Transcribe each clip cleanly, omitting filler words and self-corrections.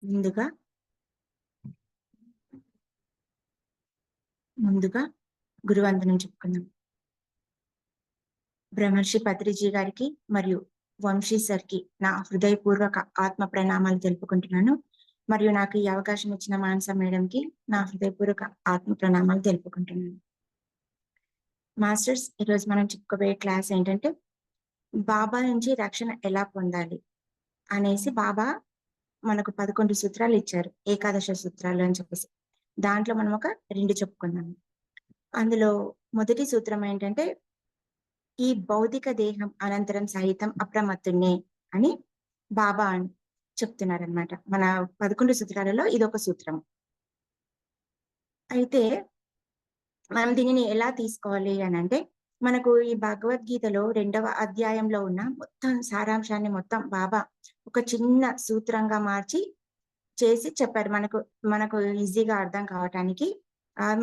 ముందుగా ముందుగా గురువందనం చెప్పుకుందాం. బ్రహ్మర్షి పత్రిజీ గారికి మరియు వంశీ సార్కి నా హృదయపూర్వక ఆత్మ ప్రణామాలు తెలుపుకుంటున్నాను. మరియు నాకు ఈ అవకాశం ఇచ్చిన మానస మేడంకి నా హృదయపూర్వక ఆత్మ ప్రణామాలు తెలుపుకుంటున్నాను. మాస్టర్స్, ఈరోజు మనం చెప్పుకోబోయే క్లాస్ ఏంటంటే బాబా నుంచి రక్షణ ఎలా పొందాలి అనేసి బాబా మనకు 11 సూత్రాలు ఇచ్చారు, ఏకాదశ సూత్రాలు అని చెప్పేసి. దాంట్లో మనం ఒక 2 చెప్పుకున్నాము. అందులో మొదటి సూత్రం ఏంటంటే ఈ భౌతిక దేహం అనంతరం సహితం అప్రమత్తున్నే అని బాబా చెప్తున్నారనమాట. మన 11 సూత్రాలలో ఇదొక సూత్రం. అయితే మనం దీనిని ఎలా తీసుకోవాలి అని అంటే, మనకు ఈ భగవద్గీతలో 2వ అధ్యాయంలో ఉన్న మొత్తం సారాంశాన్ని మొత్తం బాబా ఒక చిన్న సూత్రంగా మార్చి చేసి చెప్పారు. మనకు మనకు ఈజీగా అర్థం కావటానికి.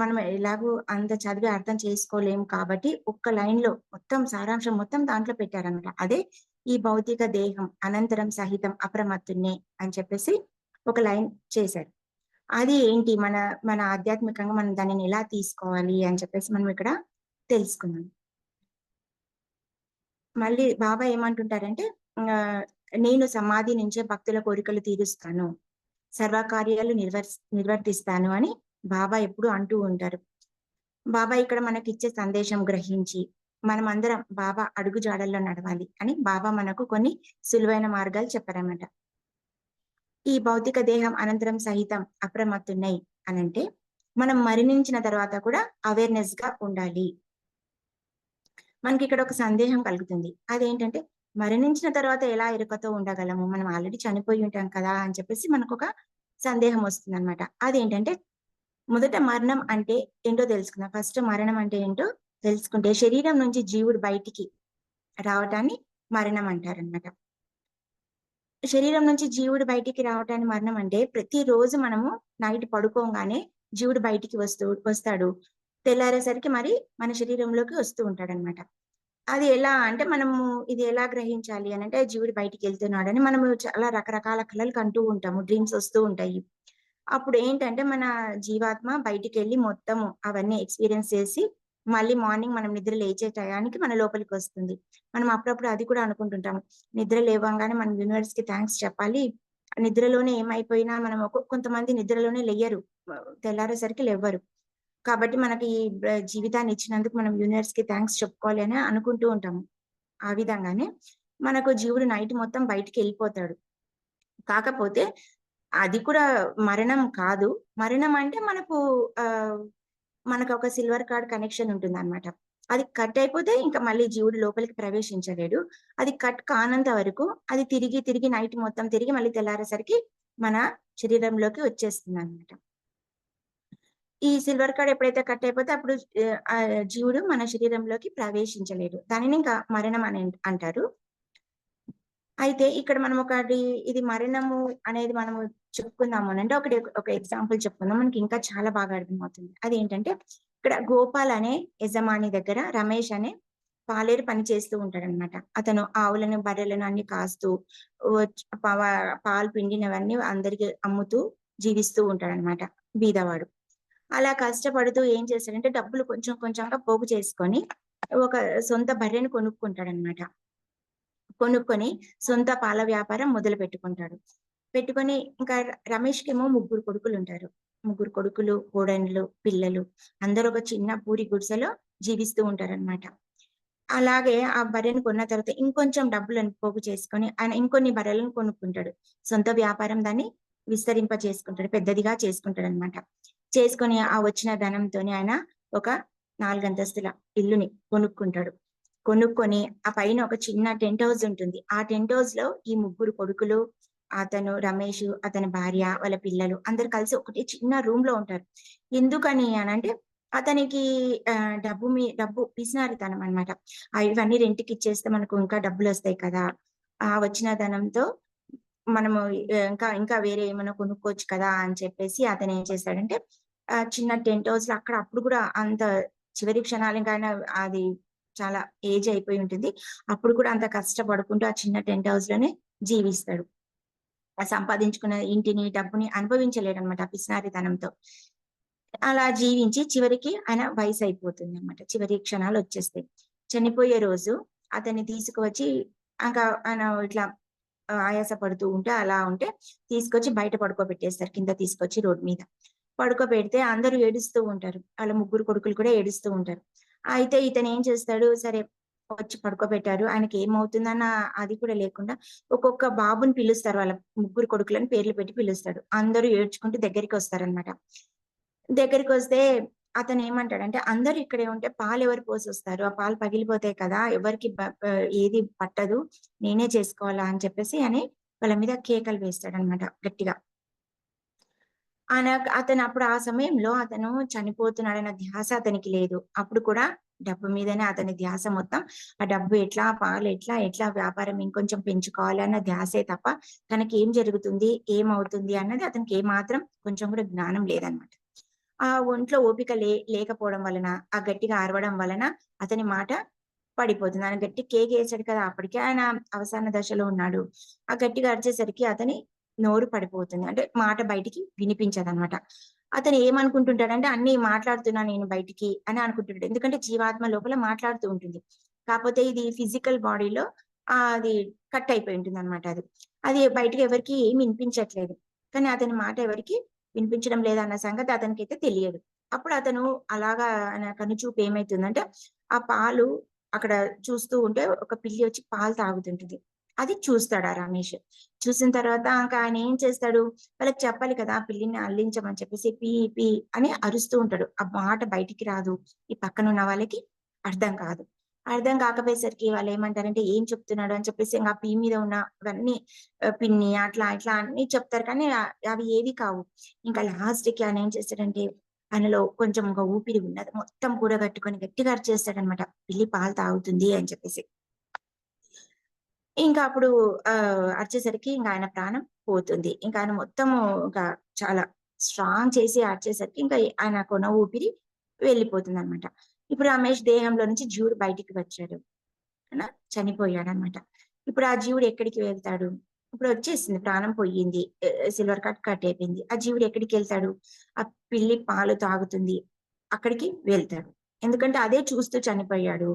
మనం ఎలాగో అంత చదివి అర్థం చేసుకోలేము కాబట్టి ఒక్క లైన్ లో మొత్తం సారాంశం మొత్తం దాంట్లో పెట్టారనమాట. అదే ఈ భౌతిక దేహం అనంతరం సహితం అప్రమత్తున్నే అని చెప్పేసి ఒక లైన్ చేశారు. అది ఏంటి, మన మన ఆధ్యాత్మికంగా మనం దానిని ఎలా తీసుకోవాలి అని చెప్పేసి మనం ఇక్కడ తెలుసుకున్నాం. మళ్ళీ బాబా ఏమంటుంటారంటే, ఆ, నేను సమాధి నుంచే భక్తుల కోరికలు తీరుస్తాను, సర్వకార్యాలు నిర్వర్తిస్తాను అని బాబా ఎప్పుడు అంటూ ఉంటారు. బాబా ఇక్కడ మనకి ఇచ్చే సందేశం గ్రహించి మనం అందరం బాబా అడుగు జాడల్లో నడవాలి అని బాబా మనకు కొన్ని సులువైన మార్గాలు చెప్పారన్నమాట. ఈ భౌతిక దేహం అనంతరం సహితం అప్రమత్తున్నై అనంటే మనం మరణించిన తర్వాత కూడా అవేర్నెస్ గా ఉండాలి. మనకి ఇక్కడ ఒక సందేహం కలుగుతుంది. అదేంటంటే, మరణించిన తర్వాత ఎలా ఎరుకతో ఉండగలము, మనం ఆల్రెడీ చనిపోయి ఉంటాం కదా అని చెప్పేసి మనకు ఒక సందేహం వస్తుంది అనమాట. అదేంటంటే, మొదట మరణం అంటే ఏంటో తెలుసుకుందాం. ఫస్ట్ మరణం అంటే ఏంటో తెలుసుకుంటే, శరీరం నుంచి జీవుడు బయటికి రావటాన్ని మరణం అంటారనమాట. శరీరం నుంచి జీవుడు బయటికి రావటాన్ని మరణం అంటే, ప్రతిరోజు మనము నైట్ పడుకోగానే జీవుడు బయటికి వస్తాడు. తెల్లారేసరికి మరి మన శరీరంలోకి వస్తూ ఉంటాడనమాట. అది ఎలా అంటే, మనము ఇది ఎలా గ్రహించాలి అని అంటే, జీవుడు బయటికి వెళ్తున్నాడని మనము చాలా రకరకాల కళలు కంటూ ఉంటాము, డ్రీమ్స్ వస్తూ ఉంటాయి. అప్పుడు ఏంటంటే మన జీవాత్మ బయటికి వెళ్ళి మొత్తము అవన్నీ ఎక్స్పీరియన్స్ చేసి మళ్ళీ మార్నింగ్ మనం నిద్ర లేచే టయానికి మన లోపలికి వస్తుంది. మనం అప్పుడప్పుడు అది కూడా అనుకుంటుంటాం, నిద్ర లేవంగానే మనం యూనివర్స్ కి థ్యాంక్స్ చెప్పాలి. నిద్రలోనే ఏమైపోయినా మనం కొంతమంది నిద్రలోనే లేయరు, తెల్లారేసరికి లేవ్వరు. కాబట్టి మనకి ఈ జీవితాన్ని ఇచ్చినందుకు మనం యూనివర్స్ కి థ్యాంక్స్ చెప్పుకోవాలి అని అనుకుంటూ ఉంటాము. ఆ విధంగానే మనకు జీవుడు నైట్ మొత్తం బయటికి వెళ్ళిపోతాడు. కాకపోతే అది కూడా మరణం కాదు. మరణం అంటే మనకు ఒక సిల్వర్ కార్డ్ కనెక్షన్ ఉంటుందన్నమాట. అది కట్ అయిపోతే ఇంకా మళ్ళీ జీవుడు లోపలికి ప్రవేశించలేడు. అది కట్ కానంత వరకు అది తిరిగి తిరిగి నైట్ మొత్తం తిరిగి మళ్ళీ తెల్లారేసరికి మన శరీరంలోకి వచ్చేస్తుందన్నమాట. ఈ సిల్వర్ కార్డ్ ఎప్పుడైతే కట్ అయిపోతే అప్పుడు జీవుడు మన శరీరంలోకి ప్రవేశించలేడు. దానిని ఇంకా మరణం అని అంటారు. అయితే ఇక్కడ మనం ఇది మరణము అనేది మనము చెప్పుకుందాము అంటే ఒక ఎగ్జాంపుల్ చెప్పుకుందాం, మనకి ఇంకా చాలా బాగా అర్థమవుతుంది. అదేంటంటే, ఇక్కడ గోపాల్ అనే యజమాని దగ్గర రమేష్ అనే పాలేరు పని చేస్తూ ఉంటాడనమాట. అతను ఆవులను బర్రెలను అన్ని కాస్తూ పాలు పిండినవన్నీ అందరికి అమ్ముతూ జీవిస్తూ ఉంటాడనమాట, బీదవాడు. అలా కష్టపడుతూ ఏం చేస్తాడంటే, డబ్బులు కొంచెం కొంచెంగా పోగు చేసుకొని ఒక సొంత బర్రెను కొనుక్కుంటాడనమాట. కొనుక్కొని సొంత పాల వ్యాపారం మొదలు పెట్టుకుంటాడు. పెట్టుకొని ఇంకా రమేష్‌కి ఏమో 3 కొడుకులు ఉంటారు. 3 కొడుకులు, కోడన్లు, పిల్లలు అందరూ ఒక చిన్న పూరి గుడిసెలో జీవిస్తూ ఉంటారనమాట. అలాగే ఆ బర్రెను కొన్న తర్వాత ఇంకొంచెం డబ్బులను పోగు చేసుకొని ఆయన ఇంకొన్ని బర్రెలను కొనుక్కుంటాడు. సొంత వ్యాపారం దాన్ని విస్తరింప చేసుకుంటాడు, పెద్దదిగా చేసుకుంటాడనమాట. చేసుకొని ఆ వచ్చిన ధనంతోని ఆయన ఒక 4 అంతస్తుల ఇల్లుని కొనుక్కుంటాడు. కొనుక్కొని ఆ పైన ఒక చిన్న టెంట్ హౌస్ ఉంటుంది. ఆ టెంట్ హౌస్ లో ఈ 3 కొడుకులు, అతను రమేష్, అతని భార్య, వాళ్ళ పిల్లలు అందరు కలిసి ఒకటి చిన్న రూమ్ లో ఉంటారు. ఎందుకని అనంటే, అతనికి డబ్బు పిసినారితనం అనమాట. ఇవన్నీ రెంట్‌కి ఇచ్చేస్తే మనకు ఇంకా డబ్బులు వస్తాయి కదా, ఆ వచ్చిన ధనంతో మనము ఇంకా ఇంకా వేరే ఏమైనా కొనుక్కోవచ్చు కదా అని చెప్పేసి అతను ఏం చేశాడంటే, చిన్న టెంట్ హౌస్ లో అక్కడ అప్పుడు కూడా అంత చివరి క్షణాలకైనా అది చాలా ఏజ్ అయిపోయి ఉంటుంది. అప్పుడు కూడా అంత కష్టపడుకుంటూ ఆ చిన్న టెంట్ హౌస్ లోనే జీవిస్తాడు. సంపాదించుకున్న ఇంటిని, డబ్బుని అనుభవించలేడనమాట ఆ పిసినారితనంతో. అలా జీవించి చివరికి ఆయన వయసయిపోతుందనమాట. చివరి క్షణాలొచ్చేస్తాయి. చనిపోయే రోజు అతన్ని తీసుకువచ్చి ఇంకా ఆయన ఇట్లా ఆయాస పడుతూ ఉంటే, అలా ఉంటే తీసుకొచ్చి బయట పడుకోబెట్టేస్తారు. కింద తీసుకొచ్చి రోడ్ మీద. పడుకోబెడితే అందరూ ఏడుస్తూ ఉంటారు. ఆళ్ళ ముగ్గురు కొడుకులు కూడా ఏడుస్తూ ఉంటారు. అయితే ఇతనేం చేస్తాడు, సరే వచ్చి పడుకోబెట్టారు. ఆయనకేమవుతుందన్న అది కూడా లేకుండా ఒక్కొక్క బాబుని పిలుస్తారు. వాళ్ళ ముగ్గురు కొడుకులని పేర్లు పెట్టి పిలుస్తాడు. అందరూ ఏడ్చుకుంటూ దగ్గరికొస్తారనమాట. దగ్గరికొస్తే అతనేమంటాడంటే, "అందరూ ఇక్కడే ఉంటే పాలెవరు పోసొస్తారు? ఆ పాలు పగిలిపోతాయి కదా! ఎవరికీ ఏది పట్టదు. నేనే చేసుకోవాలా?" అని చెప్పేసి అని వాళ్ళ మీద కేకలు వేస్తాడనమాట గట్టిగా. అతను ఆ సమయంలో అతను చనిపోతున్నాడన్న ధ్యాస అతనికి లేదు. అప్పుడు కూడా డబ్బు మీదనే అతని ధ్యాస మొత్తం. ఆ డబ్బు ఎట్లా, ఎట్లా వ్యాపారం ఇంకొంచెం పెంచుకోవాలి అన్న ధ్యాసే తప్ప, తనకేం జరుగుతుంది, ఏమవుతుంది అన్నది అతనికి ఏమాత్రం కొంచెం కూడా జ్ఞానం లేదనమాట. ఆ ఒంట్లో ఓపిక లేకపోవడం వలన, ఆ గట్టిగా అరవడం వలన అతని మాట పడిపోతుంది. ఆయన గట్టి కేకేసాడు కదా! అప్పటికే ఆయన అవసాన దశలో ఉన్నాడు. ఆ గట్టిగా అరిచేసరికి అతని నోరు పడిపోతుంది. అంటే మాట బయటికి వినిపించదనమాట. అతను ఏమనుకుంటుంటాడంటే అన్నీ మాట్లాడుతున్నా నేను బయటికి అని అనుకుంటుంటాడు. ఎందుకంటే జీవాత్మ లోపల మాట్లాడుతూ ఉంటుంది. కాపోతే ఇది ఫిజికల్ బాడీలో అది కట్ అయిపోయి ఉంటుందనమాట అది. అది బయటికి ఎవరికీ ఏమి వినిపించట్లేదు. కానీ అతని మాట ఎవరికీ వినిపించడం లేదన్న సంగతి అతనికైతే తెలియదు. అప్పుడు అతను అలాగా ఆయన కనుచూపు ఏమైతుందంటే, ఆ పాలు అక్కడ చూస్తూ ఉంటే ఒక పిల్లి వచ్చి పాలు తాగుతుంటది. అది చూస్తాడు ఆ రమేష్. చూసిన తర్వాత ఇంక ఆయన ఏం చేస్తాడు, వాళ్ళకి చెప్పాలి కదా! ఆ పిల్లిని అల్లించమని చెప్పేసి పీ పీ అని అరుస్తూ ఉంటాడు. ఆ మాట బయటికి రాదు. ఈ పక్కనున్న వాళ్ళకి అర్థం కాదు. అర్థం కాకపోయేసరికి వాళ్ళేమంటారంటే, ఏం చెప్తున్నాడు అని చెప్పేసి ఇంగ ఆ పీ మీద ఉన్న అవన్నీ పిన్ని అట్లా ఇట్లా అన్నీ చెప్తారు. కానీ అవి ఏవి కావు. ఇంకా లాస్ట్‌కి ఆయన ఏం చేస్తాడంటే, ఆయనలో కొంచెం ఒక ఊపిరి ఉన్నది. మొత్తం కూడగట్టుకొని గట్టిగా అరిచేస్తాడనమాట. పిల్లి పాలు తాగుతుంది అని చెప్పేసి. ఇంకా అప్పుడు అరిచేసరికి ఇంక ఆయన ప్రాణం పోతుంది. ఇంక ఆయన మొత్తము ఇంక చాలా స్ట్రాంగ్ చేసి అరిచేసరికి ఇంకా ఆయన కొన ఊపిరి వెళ్ళిపోతుందనమాట. ఇప్పుడు రమేష్ దేహంలో నుంచి జీవుడు బయటికి వచ్చాడు. అలా చనిపోయాడనమాట. ఇప్పుడు ఆ జీవుడు ఎక్కడికి వెళ్తాడు? ఇప్పుడు వచ్చేసింది ప్రాణం పోయింది. సిల్వర్ కట్ అయిపోయింది. ఆ జీవుడు ఎక్కడికెళ్తాడు? ఆ పిల్లి పాలు తాగుతుంది. అక్కడికి వెళ్తాడు. ఎందుకంటే అదే చూస్తూ చనిపోయాడు.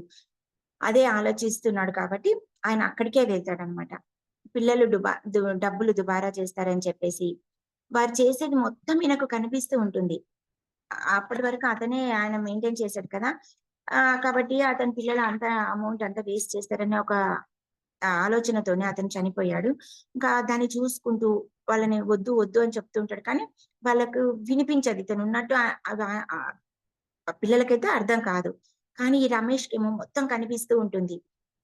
అదే ఆలోచిస్తున్నాడు కాబట్టి ఆయన అక్కడికే వెళ్తాడనమాట. పిల్లలు డబ్బులు దుబారా చేస్తారని చెప్పేసి, వారు చేసేది మొత్తం ఈయనకు కనిపిస్తూ ఉంటుంది. అప్పటి వరకు అతనే ఆయన మెయింటైన్ చేసాడు కదా! కాబట్టి అతని పిల్లలు అంత అమౌంట్ అంతా వేస్ట్ చేస్తారని ఒక ఆలోచనతోనే అతను చనిపోయాడు. ఇంకా దాన్ని చూసుకుంటూ వాళ్ళని వద్దు, వద్దు అని చెప్తూ ఉంటాడు. కానీ వాళ్ళకు వినిపించదు ఇతనున్నట్టు ఆ పిల్లలకైతే అర్థం కాదు. కానీ ఈ రమేష్‌కేమో మొత్తం కనిపిస్తూ ఉంటుంది.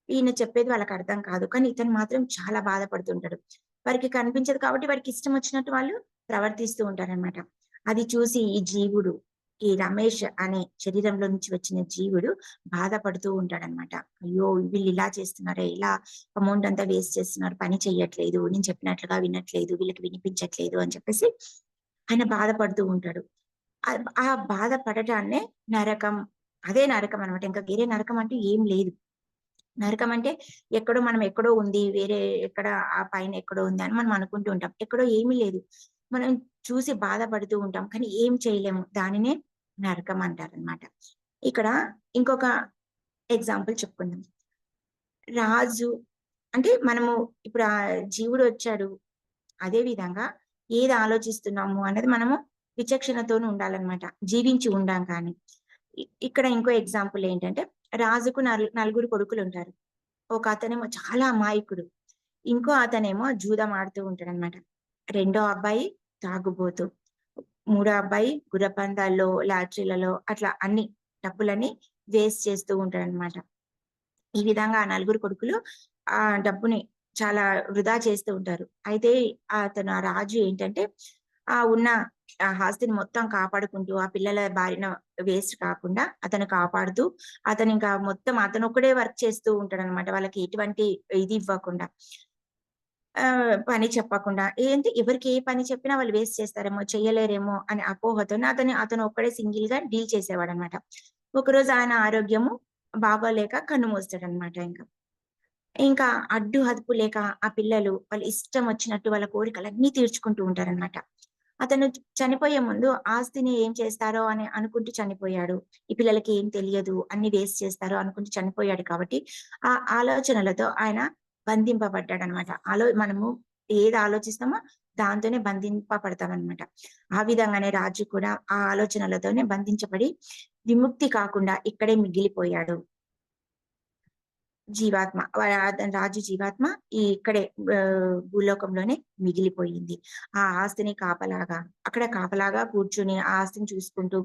ఈయన చెప్పేది వాళ్ళకర్థం కాదు. కానీ ఇతను మాత్రం చాలా బాధపడుతుంటాడు. వారికి కనిపించదు కాబట్టి వారికి ఇష్టం వచ్చినట్టు వాళ్ళు ప్రవర్తిస్తూ ఉంటారనమాట. అది చూసి ఈ జీవుడు, ఈ రమేష్ అనే శరీరంలో నుంచి వచ్చిన జీవుడు బాధపడుతూ ఉంటాడనమాట. అయ్యో! వీళ్ళు ఇలా చేస్తున్నారే, ఇలా అమౌంట్ అంతా వేస్ట్ చేస్తున్నారు. పని చెయ్యట్లేదు. నేను చెప్పినట్లుగా వినట్లేదు. వీళ్ళకి వినిపించట్లేదు అని చెప్పేసి ఆయన బాధపడుతూ ఉంటాడు. ఆ బాధపడటాన్నే నరకం. అదే నరకం అన్నమాట. ఇంకా వేరే నరకం అంటూ ఏం లేదు. నరకం అంటే ఎక్కడో మనం ఎక్కడో ఉంది. వేరే ఎక్కడ ఆ పైన ఎక్కడో ఉంది అని మనం అనుకుంటూ ఉంటాం. ఎక్కడో ఏమీ లేదు. మనం చూసి బాధపడుతూ ఉంటాం. కానీ ఏం చేయలేము. దానినే నరకం అంటారనమాట. ఇక్కడ ఇంకొక ఎగ్జాంపుల్ చెప్పుకుందాం. రాజు అంటే మనము ఇప్పుడు ఆ జీవుడొచ్చాడు. అదే విధంగా ఏది ఆలోచిస్తున్నాము అనేది మనము విచక్షణతోని ఉండాలనమాట. జీవించి ఉండాం కానీ. ఇక్కడ ఇంకో ఎగ్జాంపుల్ ఏంటంటే, రాజుకు నలుగురు కొడుకులుంటారు. ఒక అతనేమో చాలా అమాయకుడు. ఇంకో అతనేమో జూదం ఆడుతూ ఉంటాడనమాట. రెండో అబ్బాయి తాగుబోతు. మూడో అబ్బాయి గుర్రపందాల్లో, లాటరీలలో అట్లా అన్ని డబ్బులన్నీ వేస్ట్ చేస్తూ ఉంటాడనమాట. ఈ విధంగా ఆ నలుగురు కొడుకులు ఆ డబ్బుని చాలా వృధా చేస్తూ ఉంటారు. అయితే ఆ రాజు ఏంటంటే, ఉన్న ఆ ఆస్తిని మొత్తం కాపాడుకుంటూ, ఆ పిల్లల బారిన వేస్ట్ కాకుండా అతను కాపాడుతూ, అతనింకా మొత్తం అతనొక్కడే వర్క్ చేస్తూ ఉంటాడనమాట. వాళ్ళకి ఎటువంటి ఇది ఇవ్వకుండా. పని చెప్పకుండా. ఏంటి ఎవరికి ఏ పని చెప్పినా వాళ్ళు వేస్ట్ చేస్తారేమో, చెయ్యలేరేమో అనే అపోహతోని అతను ఒక్కడే సింగిల్‌గా డీల్ చేసేవాడనమాట. ఒకరోజు ఆయన ఆరోగ్యము బాగోలేక కన్నుమూస్తాడనమాట ఇంక. ఇంకా అడ్డు అదుపు లేక ఆ పిల్లలు వాళ్ళ ఇష్టం వచ్చినట్టు వాళ్ళ కోరికలన్నీ తీర్చుకుంటూ ఉంటారనమాట. అతను చనిపోయే ముందు ఆస్తిని ఏం చేస్తారో అని అనుకుంటూ చనిపోయాడు. ఈ పిల్లలకి ఏం తెలియదు, అన్ని వేస్ట్ చేస్తారో అనుకుంటూ చనిపోయాడు కాబట్టి, ఆ ఆలోచనలతో ఆయన బంధింపబడ్డాడనమాట. మనము ఏది ఆలోచిస్తామో దాంతోనే బంధింపబడతామనమాట. ఆ విధంగానే రాజు కూడా ఆ ఆలోచనలతోనే బంధించబడి విముక్తి కాకుండా ఇక్కడే మిగిలిపోయాడు. జీవాత్మ. రాజు జీవాత్మ ఇక్కడే భూలోకంలోనే మిగిలిపోయింది. ఆ ఆస్తిని కాపలాగా, అక్కడ కాపలాగా కూర్చొని ఆ ఆస్తిని చూసుకుంటూ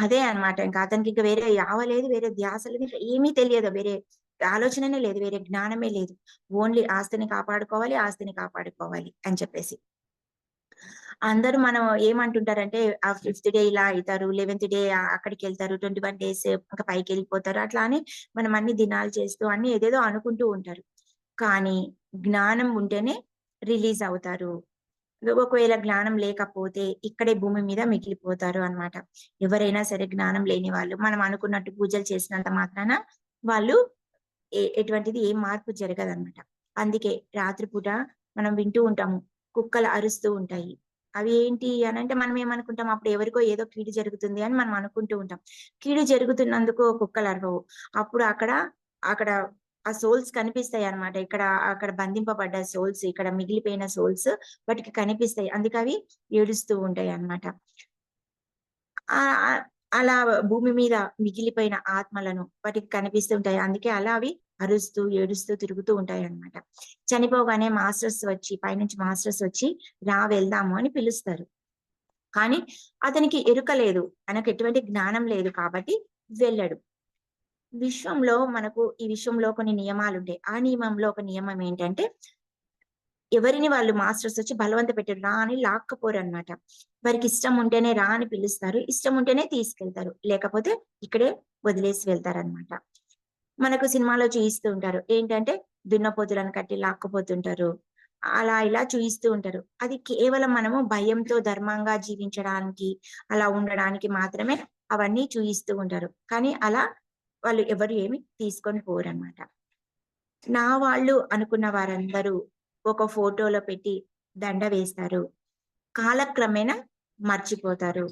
అదే అన్నమాట. ఇంకా అతనికి ఇంక వేరే యావ లేదు, వేరే ధ్యాస లేదు, ఇంకా ఏమీ తెలియదు. వేరే ఆలోచననే లేదు, వేరే జ్ఞానమే లేదు. ఓన్లీ ఆస్తిని కాపాడుకోవాలి, ఆస్తిని కాపాడుకోవాలి అని చెప్పేసి. అందరూ మనం ఏమంటుంటారంటే ఆ ఫిఫ్త్ డే ఇలా అయితారు. 11థ్ డే అక్కడికెళ్తారు. 21 డేస్ ఇంకా పైకెళ్ళిపోతారు. అట్లా అని మనం అన్ని దినాలు చేస్తూ అన్ని ఏదేదో అనుకుంటూ ఉంటారు. కానీ జ్ఞానం ఉంటేనే రిలీజ్ అవుతారు. ఒకవేళ జ్ఞానం లేకపోతే ఇక్కడే భూమి మీద మిగిలిపోతారు అన్నమాట. ఎవరైనా సరే జ్ఞానం లేని వాళ్ళు మనం అనుకున్నట్టు పూజలు చేసినంత మాత్రాన వాళ్ళు ఎటువంటిది ఏం మార్పు జరగదన్నమాట. అందుకే రాత్రిపూట మనం వింటూ ఉంటాము. కుక్కలు అరుస్తూ ఉంటాయి. అవి ఏంటి అనంటే మనం ఏమనుకుంటాం, అప్పుడు ఎవరికో ఏదో కీడు జరుగుతుంది అని మనం అనుకుంటూ ఉంటాం. కీడు జరుగుతున్నందుకు కుక్కలు అరవవు. అప్పుడు అక్కడ ఆ సోల్స్ కనిపిస్తాయన్నమాట. అక్కడ బంధింపబడ్డ సోల్స్, ఇక్కడ మిగిలిపోయిన సోల్స్ వాటికి కనిపిస్తాయి. అందుకవి ఏడుస్తూ ఉంటాయన్నమాట. ఆహ్, ఆహ్, అలా భూమి మీద మిగిలిపోయిన ఆత్మలను వాటికి కనిపిస్తుంటాయి. అందుకే అలా అవి అరుస్తూ, ఏడుస్తూ తిరుగుతూ ఉంటాయన్నమాట. చనిపోగానే పైనుంచి మాస్టర్స్ వచ్చి "రా వెళ్దాము" అని పిలుస్తారు. కానీ అతనికి ఎరుక లేదు. ఆయనకు ఎటువంటి జ్ఞానం లేదు కాబట్టి వెళ్ళడు. ఈ విశ్వంలో కొన్ని నియమాలుంటాయి. ఆ నియమంలో ఒక నియమం ఏంటంటే ఎవరిని వాళ్ళు మాస్టర్స్ వచ్చి బలవంత పెట్టరు. రా అని లాక్కపోరనమాట. వారికి ఇష్టం ఉంటేనే రా అని పిలుస్తారు. ఇష్టం ఉంటేనే తీసుకెళ్తారు. లేకపోతే ఇక్కడే వదిలేసి వెళ్తారనమాట. మనకు సినిమాలో చూయిస్తూ ఉంటారు. ఏంటంటే దున్నపోతులను కట్టి లాక్కుపోతుంటారు. అలా ఇలా చూయిస్తూ ఉంటారు. అది కేవలం మనము భయంతో ధర్మంగా జీవించడానికి, అలా ఉండడానికి మాత్రమే అవన్నీ చూయిస్తూ ఉంటారు. కానీ అలా వాళ్ళు ఎవరు ఏమి తీసుకొని పోరనమాట. నా వాళ్ళు అనుకున్న వారందరూ ఒక ఫోటోలో పెట్టి దండ వేస్తారు. కాలక్రమేణా మర్చిపోతారు.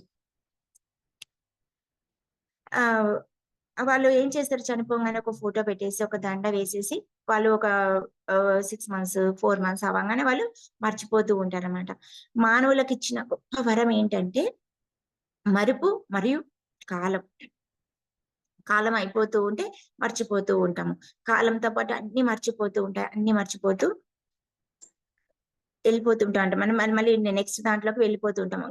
ఆహ్, వాళ్ళు ఏం చేస్తారు, చనిపోంగానే ఒక ఫోటో పెట్టేసి, ఒక దండ వేసేసి, వాళ్ళు ఒక 6 మంత్స్, 4 మంత్స్ అవ్వంగానే వాళ్ళు మర్చిపోతూ ఉంటారనమాట. మానవులకిచ్చిన గొప్ప వరం ఏంటంటే మరుపు మరియు కాలం. కాలం అయిపోతూ ఉంటే మర్చిపోతూ ఉంటాము. కాలంతో పాటు అన్నీ మర్చిపోతూ ఉంటాయి. అన్నీ మర్చిపోతూ ఎళ్ళిపోతుంటా ఉంటాం. మనం మళ్ళీ నెక్స్ట్ దాంట్లోకి వెళ్ళిపోతూ ఉంటాం.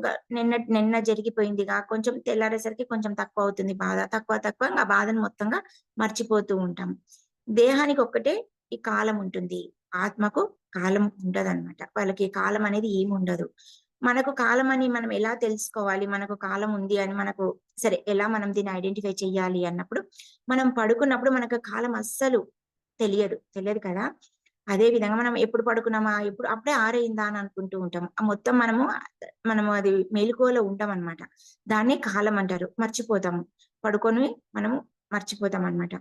నిన్న జరిగిపోయిందిగా కొంచెం తెల్లారేసరికి కొంచెం తక్కువవుతుంది బాధ. తక్కువ ఆ బాధను మొత్తంగా మర్చిపోతూ ఉంటాం. దేహానికి ఒక్కటే ఈ కాలం ఉంటుంది. ఆత్మకు కాలం ఉండదనమాట. వాళ్ళకి కాలం అనేది ఏముండదు. మనకు కాలం అని మనం ఎలా తెలుసుకోవాలి? మనకు కాలం ఉంది అని సరే ఎలా మనం దీన్ని ఐడెంటిఫై చేయాలి అన్నప్పుడు, మనం పడుకున్నప్పుడు మనకు కాలం అస్సలు తెలియదు. తెలియదు కదా! అదే విధంగా మనం ఎప్పుడు పడుకున్నామా? అప్పుడే ఆరైందా అని అనుకుంటూ ఉంటాం. మొత్తం మనము అది మెలుకువలో ఉంటామనమాట. దాన్నే కాలం అంటారు. మర్చిపోతాము. పడుకొని మనము మర్చిపోతామనమాట.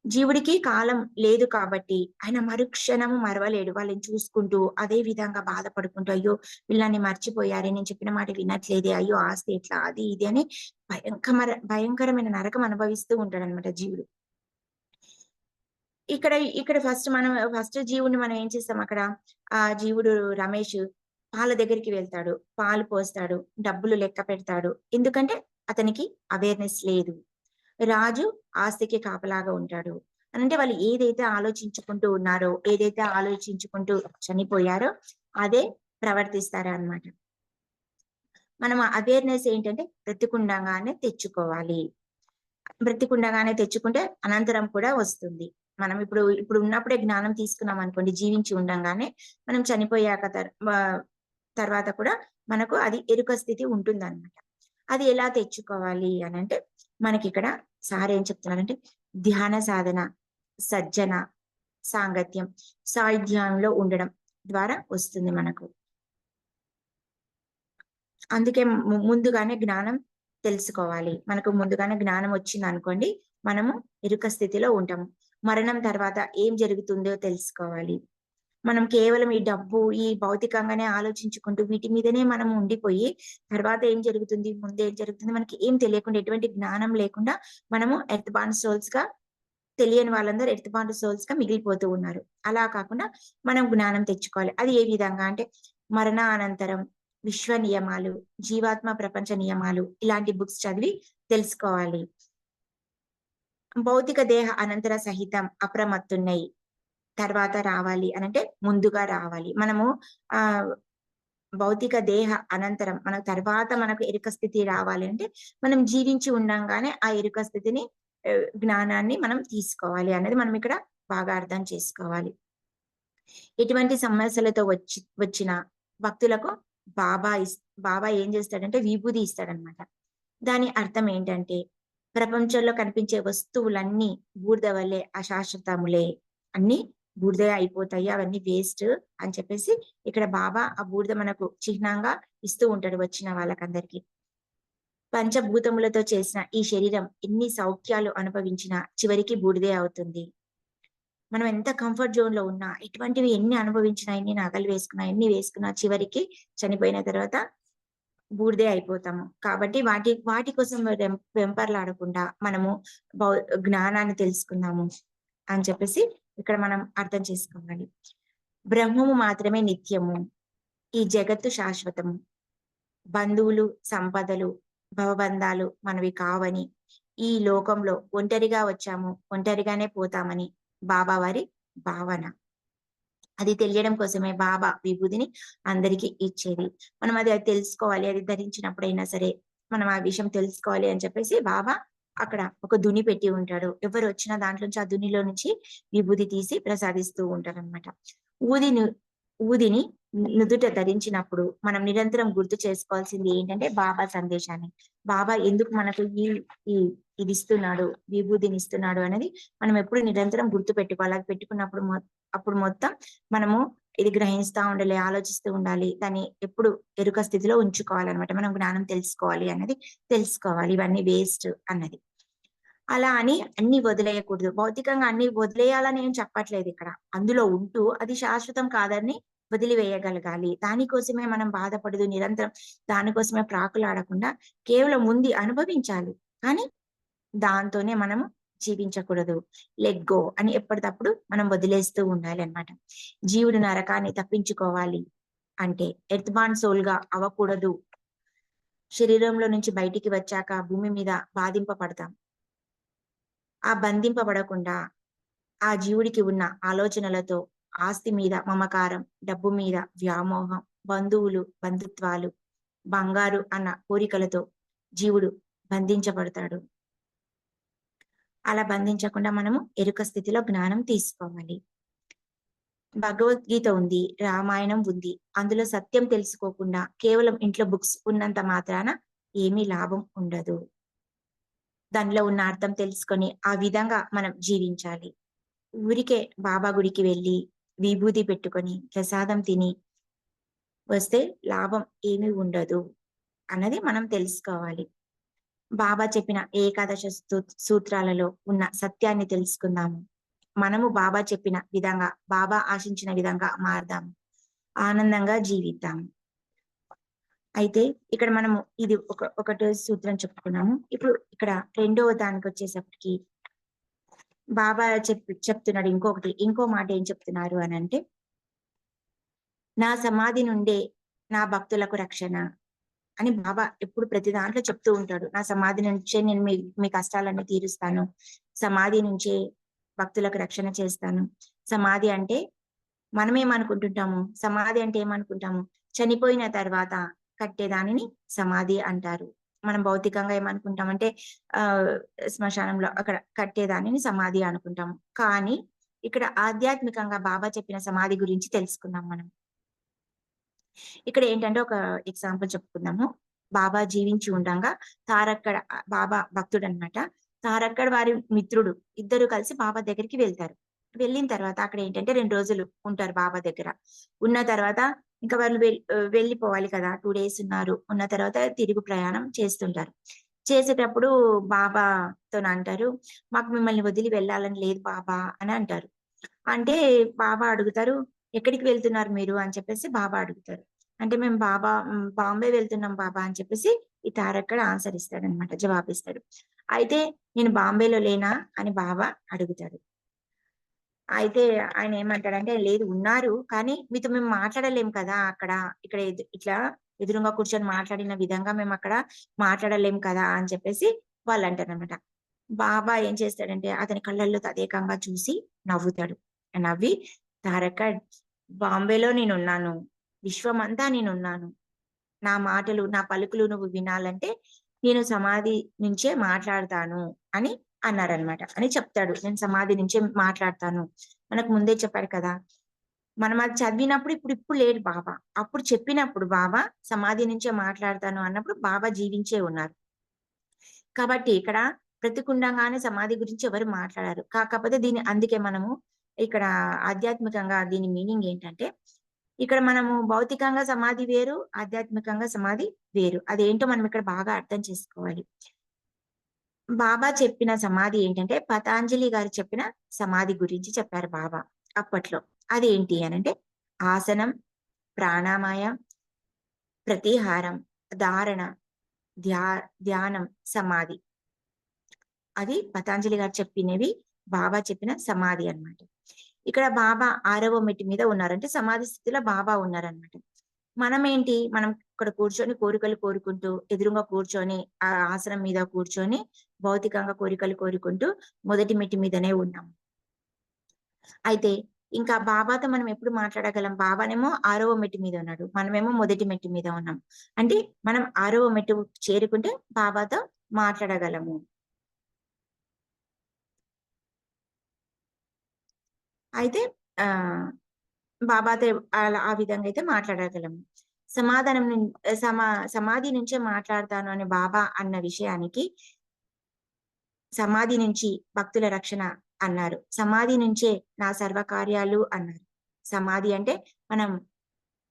జీవుడికి కాలం లేదు కాబట్టి ఆయన మరుక్షణము మరవలేడు. వాళ్ళని చూసుకుంటూ, అదే విధంగా బాధపడుకుంటూ, అయ్యో! వీళ్ళు మర్చిపోయారే, నేను చెప్పిన మాట వినట్లేదే, అయ్యో! ఆస్తి ఎట్లా అది ఇది అని భయంకరమైన నరకం అనుభవిస్తూ ఉంటాడనమాట జీవుడు. ఇక్కడ ఇక్కడ ఫస్ట్ జీవుడిని మనం ఏం చేస్తాం అక్కడ, ఆ జీవుడు రమేష్ పాల దగ్గరికి వెళ్తాడు. పాలు పోస్తాడు. డబ్బులు లెక్క పెడతాడు. ఎందుకంటే అతనికి అవేర్‌నెస్ లేదు. రాజు ఆస్తికి కాపలాగా ఉంటాడు. అనంటే వాళ్ళు ఏదైతే ఆలోచించుకుంటూ ఉన్నారో, ఏదైతే ఆలోచించుకుంటూ చనిపోయారో అదే ప్రవర్తిస్తారనమాట. మనం అవేర్‌నెస్ ఏంటంటే బ్రతికుండగానే తెచ్చుకోవాలి. బ్రతికుండగానే తెచ్చుకుంటే అనంతరం కూడా వస్తుంది. మనం ఇప్పుడు ఉన్నప్పుడే జ్ఞానం తీసుకున్నాం అనుకోండి, జీవించి ఉండంగానే మనం చనిపోయాక తర్వాత కూడా మనకు అది ఎరుక స్థితి ఉంటుందన్నమాట. అది ఎలా తెచ్చుకోవాలి అనంటే, మనకిక్కడ సార్ ఏం చెప్తున్నారంటే, ధ్యాన సాధన, సజ్జన, సాంగత్యం, సాయుధ్యంలో ఉండడం ద్వారా వస్తుంది మనకు. అందుకే ముందుగానే జ్ఞానం తెలుసుకోవాలి. మనకు ముందుగానే జ్ఞానం వచ్చిందనుకోండి, మనము ఇరుక స్థితిలో ఉంటాము. మరణం తర్వాత ఏం జరుగుతుందో తెలుసుకోవాలి. మనం కేవలం ఈ డబ్బు, ఈ భౌతికంగానే ఆలోచించుకుంటూ వీటి మీదనే మనం ఉండిపోయి, తర్వాత ఏం జరుగుతుంది, ముందు ఏం జరుగుతుంది మనకి ఏం తెలియకుండా, ఎటువంటి జ్ఞానం లేకుండా మనము ఎర్త్ బార్న్ సోల్స్‌గా, తెలియని వాళ్ళందరూ ఎర్త్ బార్న్ సోల్స్‌గా మిగిలిపోతూ ఉన్నారు. అలా కాకుండా మనం జ్ఞానం తెచ్చుకోవాలి. అది ఏ విధంగా అంటే మరణానంతరం విశ్వ నియమాలు, జీవాత్మ ప్రపంచ నియమాలు ఇలాంటి బుక్స్ చదివి తెలుసుకోవాలి. భౌతిక దేహ అనంతర సహితం అప్రమత్తున్నయి తర్వాత రావాలి అనంటే ముందుగా రావాలి. మనము ఆహ్, భౌతిక దేహ అనంతరం మనకు తర్వాత మనకు ఎరుక స్థితి రావాలి అంటే మనం జీవించి ఉండంగానే ఆ ఎరుక స్థితిని జ్ఞానాన్ని మనం తీసుకోవాలి అనేది మనం ఇక్కడ బాగా అర్థం చేసుకోవాలి. ఎటువంటి సమస్యలతో వచ్చిన భక్తులకు బాబా బాబా ఏం చేస్తాడంటే విభూది ఇస్తాడనమాట. దాని అర్థం ఏంటంటే ప్రపంచంలో కనిపించే వస్తువులన్నీ బూడిద వలె అశాశ్వతములే. అన్నీ బూడిదే అయిపోతాయి. అవన్నీ వేస్ట్ అని చెప్పేసి ఇక్కడ బాబా ఆ బూడిద మనకు చిహ్నంగా ఇస్తూ ఉంటాడు వచ్చిన వాళ్ళకందరికీ. పంచభూతములతో చేసిన ఈ శరీరం ఎన్ని సౌఖ్యాలు అనుభవించినా చివరికి బూడిదే అవుతుంది. మనం ఎంత కంఫర్ట్ జోన్‌లో ఉన్నా, ఎటువంటివి ఎన్ని అనుభవించినా, ఎన్ని నగలు వేసుకున్నా, ఎన్ని వేసుకున్నా చివరికి చనిపోయిన తర్వాత బూడిదే అయిపోతాము. కాబట్టి వాటి కోసం వెంపర్లాడకుండా మనము భౌ జ్ఞానాన్ని తెలుసుకుందాము అని చెప్పేసి ఇక్కడ మనం అర్థం చేసుకోవాలి. బ్రహ్మము మాత్రమే నిత్యము. ఈ జగత్తు శాశ్వతము. బంధువులు, సంపదలు, భవబంధాలు మనవి కావని, ఈ లోకంలో ఒంటరిగా వచ్చాము, ఒంటరిగానే పోతామని బాబా వారి భావన. అది తెలియడం కోసమే బాబా విభూదిని అందరికీ ఇచ్చేది. మనం అది తెలుసుకోవాలి. అది ధరించినప్పుడైనా సరే, మనం ఆ విషయం తెలుసుకోవాలి అని చెప్పేసి బాబా అక్కడ ఒక దుని పెట్టి ఉంటాడు. ఎవరు వచ్చినా దాంట్లోంచి ఆ దునిలో నుంచి విభూది తీసి ప్రసాదిస్తూ ఉంటారనమాట. ఊదిని ఊదిని నుదుట ధరించినప్పుడు మనం నిరంతరం గుర్తు చేసుకోవాల్సింది ఏంటంటే బాబా సందేశాన్ని. బాబా ఎందుకు మనకు ఈ ఇది ఇస్తున్నాడు, విభూదిని ఇస్తున్నాడు అనేది మనం ఎప్పుడు నిరంతరం గుర్తు పెట్టుకోవాలి. అది పెట్టుకున్నప్పుడు అప్పుడు మొత్తం మనము ఇది గ్రహిస్తా ఉండాలి, ఆలోచిస్తూ ఉండాలి. దాన్ని ఎప్పుడు ఎరుక స్థితిలో ఉంచుకోవాలనమాట. మనం జ్ఞానం తెలుసుకోవాలి అన్నది తెలుసుకోవాలి. ఇవన్నీ వేస్ట్ అన్నది. అలా అని అన్ని వదిలేయకూడదు. భౌతికంగా అన్ని వదిలేయాలని ఏం చెప్పట్లేదు ఇక్కడ. అందులో ఉంటూ అది శాశ్వతం కాదని వదిలివేయగలగాలి. దానికోసమే మనం బాధపడదు నిరంతరం దానికోసమే ప్రాకులాడకుండా కేవలం ఉంది అనుభవించాలి. కానీ దాంతోనే మనము జీవించకూడదు. లెట్ గో అని ఎప్పటికప్పుడు మనం వదిలేస్తూ ఉండాలి అన్నమాట. జీవుడు నరకాన్ని తప్పించుకోవాలి అంటే ఎర్త్ బార్న్ సోల్ గా అవ్వకూడదు. శరీరంలో నుంచి బయటికి వచ్చాక భూమి మీద బాధింపబడతాం. ఆ బంధింపబడకుండా ఆ జీవుడికి ఉన్న ఆలోచనలతో ఆస్తి మీద మమకారం, డబ్బు మీద వ్యామోహం, బంధువులు, బంధుత్వాలు, బంగారు అన్న కోరికలతో జీవుడు బంధించబడతాడు. అలా బంధించకుండా మనము ఎరుక స్థితిలో జ్ఞానం తీసుకోవాలి. భగవద్గీత ఉంది, రామాయణం ఉంది. అందులో సత్యం తెలుసుకోకుండా కేవలం ఇంట్లో బుక్స్ ఉన్నంత మాత్రాన ఏమీ లాభం ఉండదు. దానిలో ఉన్న అర్థం తెలుసుకొని ఆ విధంగా మనం జీవించాలి. ఊరికే బాబా గుడికి వెళ్ళి విభూది పెట్టుకొని ప్రసాదం తిని వస్తే లాభం ఏమీ ఉండదు అన్నది మనం తెలుసుకోవాలి. బాబా చెప్పిన ఏకాదశ సూత్రాలలో ఉన్న సత్యాన్ని తెలుసుకుందాము. మనము బాబా చెప్పిన విధంగా, బాబా ఆశించిన విధంగా మారదాము. ఆనందంగా జీవిద్దాం. అయితే ఇక్కడ మనము ఇది ఒకటి సూత్రం చెప్పుకున్నాము. ఇప్పుడు ఇక్కడ రెండవ దానికి వచ్చేసప్పటికి బాబా చెప్తున్నాడు ఇంకో మాట ఏం చెప్తున్నారు అని అంటే, నా సమాధి నుండే నా భక్తులకు రక్షణ అని బాబా ఎప్పుడు ప్రతి దాంట్లో చెప్తూ ఉంటాడు. నా సమాధి నుంచే నేను మీ కష్టాలన్నీ తీరుస్తాను. సమాధి నుంచే భక్తులకు రక్షణ చేస్తాను. సమాధి అంటే మనమేమనుకుంటుంటాము, సమాధి అంటే ఏమనుకుంటాము, చనిపోయిన తర్వాత కట్టేదానిని సమాధి అంటారు. మనం భౌతికంగా ఏమనుకుంటామంటే శ్మశానంలో అక్కడ కట్టేదానిని సమాధి అనుకుంటాము. కానీ ఇక్కడ ఆధ్యాత్మికంగా బాబా చెప్పిన సమాధి గురించి తెలుసుకుందాం మనం. ఇక్కడ ఏంటంటే ఒక ఎగ్జాంపుల్ చెప్పుకుందాము. బాబా జీవించి ఉండంగా తారక్కడ బాబా భక్తుడన్నమాట. తారక్కడ వారి మిత్రుడు ఇద్దరు కలిసి బాబా దగ్గరికి వెళ్తారు. వెళ్ళిన తర్వాత అక్కడ ఏంటంటే 2 రోజులు ఉంటారు బాబా దగ్గర. ఉన్న తర్వాత ఇంకా వాళ్ళు వెళ్ళిపోవాలి కదా! 2 డేస్ ఉన్నారు. ఉన్న తర్వాత తిరుగు ప్రయాణం చేస్తుంటారు. చేసేటప్పుడు బాబాతోనంటారు, "మాకు మిమ్మల్ని వదిలి వెళ్ళాలని లేదు బాబా" అని అంటారు. అంటే బాబా అడుగుతారు, "ఎక్కడికి వెళ్తున్నారు మీరు?" అని చెప్పేసి బాబా అడుగుతారు. అంటే మేము బాంబే వెళ్తున్నాం బాబా అని చెప్పేసి ఈ తారక్కడ ఆన్సర్ ఇస్తాడనమాట. జవాబిస్తాడు. అయితే "నేను బాంబేలో లేనా?" అని బాబా అడుగుతాడు. అయితే ఆయన ఏమంటాడంటే, "లేదు ఉన్నారు. కానీ మీతో మేము మాట్లాడలేం కదా! అక్కడ. ఇక్కడ ఇట్లా ఎదురుంగా కూర్చొని మాట్లాడిన విధంగా మేమక్కడ మాట్లాడలేం కదా!" అని చెప్పేసి వాళ్ళంటారనమాట. బాబా ఏం చేస్తాడంటే, అతని కళ్ళల్లో తదేకంగా చూసి నవ్వుతాడు. నవ్వి, "తారక బాంబేలో నేనున్నాను. విశ్వమంతా నేనున్నాను. నా మాటలు, నా పలుకులు నువ్వు వినాలంటే, నేను సమాధి నుంచే మాట్లాడతాను" అని అన్నారనమాట. అని చెప్తాడు. "నేను సమాధి నుంచే మాట్లాడతాను." మనకు ముందే చెప్పాడు కదా! మనం అది చదివినప్పుడు ఇప్పుడు లేడు బాబా. అప్పుడు చెప్పినప్పుడు బాబా సమాధి నుంచే మాట్లాడతాను అన్నప్పుడు బాబా జీవించే ఉన్నారు. కాబట్టి ఇక్కడ బ్రతికుండంగానే సమాధి గురించి ఎవరు మాట్లాడరు. కాకపోతే అందుకే మనము ఇక్కడ ఆధ్యాత్మికంగా దీని మీనింగ్ ఏంటంటే, ఇక్కడ మనము భౌతికంగా సమాధి వేరు, ఆధ్యాత్మికంగా సమాధి వేరు. అదేంటో మనం ఇక్కడ బాగా అర్థం చేసుకోవాలి. బాబా చెప్పిన సమాధి ఏంటంటే, పతాంజలి గారు చెప్పిన సమాధి గురించి చెప్పారు బాబా అప్పట్లో. అదేంటి అనంటే, ఆసనం, ప్రాణామాయం, ప్రతిహారం, ధారణ, ధ్యా ధ్యానం, సమాధి. అది పతాంజలి గారు చెప్పినవి బాబా చెప్పిన సమాధి అన్నమాట. ఇక్కడ బాబా 6వ మెట్టు మీద ఉన్నారు. అంటే సమాధి స్థితిలో బాబా ఉన్నారన్నమాట. మనమేంటి, మనం ఇక్కడ కూర్చొని కోరికలు కోరుకుంటూ, ఎదురుంగా కూర్చొని, ఆ ఆసనం మీద కూర్చొని, భౌతికంగా కోరికలు కోరుకుంటూ మొదటి మెట్టు మీదనే ఉన్నాం. అయితే ఇంకా బాబాతో మనం ఎప్పుడు మాట్లాడగలం? బాబానేమో 6వ మెట్టు మీద ఉన్నాడు. మనమేమో మొదటి మెట్టు మీద ఉన్నాం. అంటే మనం 6వ మెట్టు చేరుకుంటే బాబాతో మాట్లాడగలము. అయితే ఆహ్, బాబాతో ఆ విధంగా అయితే మాట్లాడగలము. సమాధానం నుం సమాధి నుంచే మాట్లాడతాను అని బాబా అన్న విషయానికి, సమాధి నుంచి భక్తుల రక్షణ అన్నారు. సమాధి నుంచే నా సర్వకార్యాలు అన్నారు. సమాధి అంటే మనం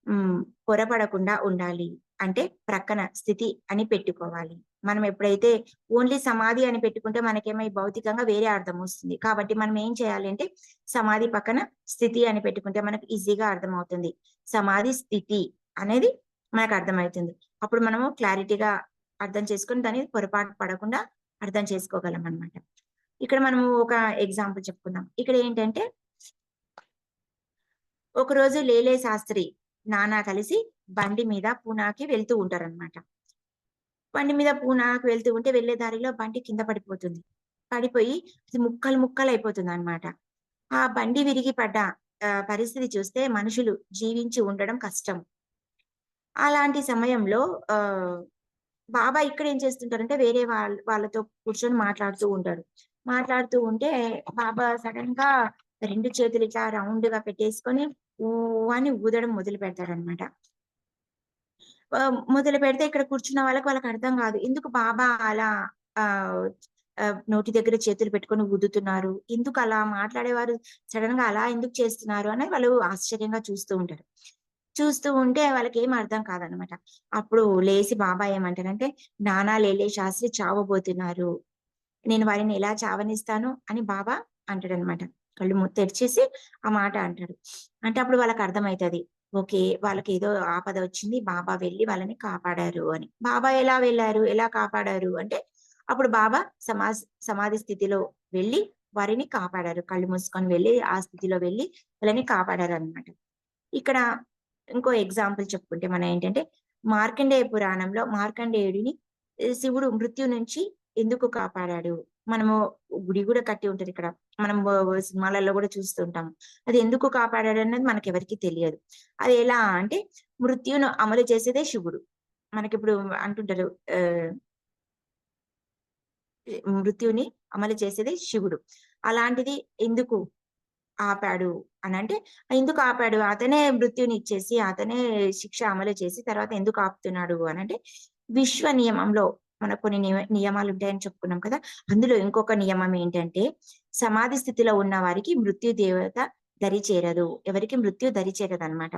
హ్మ్. పొరపడకుండా ఉండాలి. అంటే ప్రక్కన స్థితి అని పెట్టుకోవాలి. మనం ఎప్పుడైతే ఓన్లీ సమాధి అని పెట్టుకుంటే మనకేమో ఈ భౌతికంగా వేరే అర్థం వస్తుంది. కాబట్టి మనం ఏం చేయాలి అంటే సమాధి పక్కన స్థితి అని పెట్టుకుంటే మనకు ఈజీగా అర్థమవుతుంది. సమాధి స్థితి అనేది మనకు అర్థమైతుంది. అప్పుడు మనము క్లారిటీగా అర్థం చేసుకొని దాన్ని పొరపాటు పడకుండా అర్థం చేసుకోగలమనమాట. ఇక్కడ మనము ఒక ఎగ్జాంపుల్ చెప్పుకుందాం. ఇక్కడ ఏంటంటే ఒకరోజు లేలే శాస్త్రి, నాన్న కలిసి బండి మీద పూనాకి వెళ్తూ ఉంటారనమాట. బండి మీద పూనాకి వెళ్తూ ఉంటే వెళ్ళే దారిలో బండి కింద పడిపోతుంది. పడిపోయి అది ముక్కలు ముక్కలయిపోతుందనమాట. ఆ బండి విరిగి పడ్డ పరిస్థితి చూస్తే మనుషులు జీవించి ఉండడం కష్టం. అలాంటి సమయంలో ఆహ్, బాబా ఇక్కడేం చేస్తుంటారంటే వేరే వాళ్ళతో కూర్చొని మాట్లాడుతూ ఉంటారు. మాట్లాడుతూ ఉంటే బాబా సడెన్‌గా 2 చేతులు ఇట్లా రౌండ్‌గా పెట్టేసుకొని ఊ అని ఊదడం మొదలు పెడతాడనమాట. మొదలుపెడితే ఇక్కడ కూర్చున్న వాళ్ళకి అర్థం గాదు. ఎందుకు బాబా అలా ఆహ్, నోటి దగ్గర చేతులు పెట్టుకొని ఊదుతున్నారు? ఎందుకలా మాట్లాడేవారు సడెన్‌గా అలా ఎందుకు చేస్తున్నారు? అని వాళ్ళు ఆశ్చర్యంగా చూస్తూ ఉంటారు. చూస్తూ ఉంటే వాళ్ళకేం అర్థం కాదనమాట. అప్పుడు లేసి బాబా ఏమంటారంటే, "నాన్న లేలే శాస్త్రి చావబోతున్నారు. నేను వారిని ఎలా చావనిస్తాను" అని బాబా అంటాడనమాట. కళ్ళు తెరిచేసి ఆ మాట అంటాడు. అంటే అప్పుడు వాళ్ళకర్థమైతది. ఓకే. వాళ్ళకేదో ఆపద వచ్చింది. బాబా వెళ్లి వాళ్ళని కాపాడారు అని. బాబా ఎలా వెళ్లారు? ఎలా కాపాడారు? అంటే అప్పుడు బాబా సమాధి స్థితిలో వెళ్లి వారిని కాపాడారు. కళ్ళు మూసుకొని వెళ్లి ఆ స్థితిలో వెళ్లి వాళ్ళని కాపాడారనమాట. ఇక్కడ ఇంకో ఎగ్జాంపుల్ చెప్పుకుంటే మనం ఏంటంటే, మార్కండేయ పురాణంలో మార్కండేయుడిని శివుడు మృత్యు నుంచి ఎందుకు కాపాడాడు? మనము గుడి గూడా కట్టి ఉంటదిక్కడ. మనం సినిమాలలో గూడా చూస్తూ ఉంటాం. అది ఎందుకు కాపాడాడన్నది మనకెవరికీ తెలియదు. అది ఎలా అంటే మృత్యును అమలు చేసేదే శివుడు. మనకిప్పుడు అంటుంటారు ఆహ్, మృత్యుని అమలు చేసేదే శివుడు. అలాంటిది ఎందుకు ఆపాడు అనంటే, ఎందుకు ఆపాడు? అతనే మృత్యునిచ్చేసి, అతనే శిక్ష అమలు చేసి తర్వాత ఎందుకు ఆపుతున్నాడు అనంటే, విశ్వ నియమంలో మనకు కొన్ని నియమాలుంటాయని చెప్పుకున్నాం కదా! అందులో ఇంకొక నియమం ఏంటంటే, సమాధి స్థితిలో ఉన్న వారికి మృత్యు దేవత దరి చేరదు. ఎవరికీ మృత్యు దరి చేరదనమాట.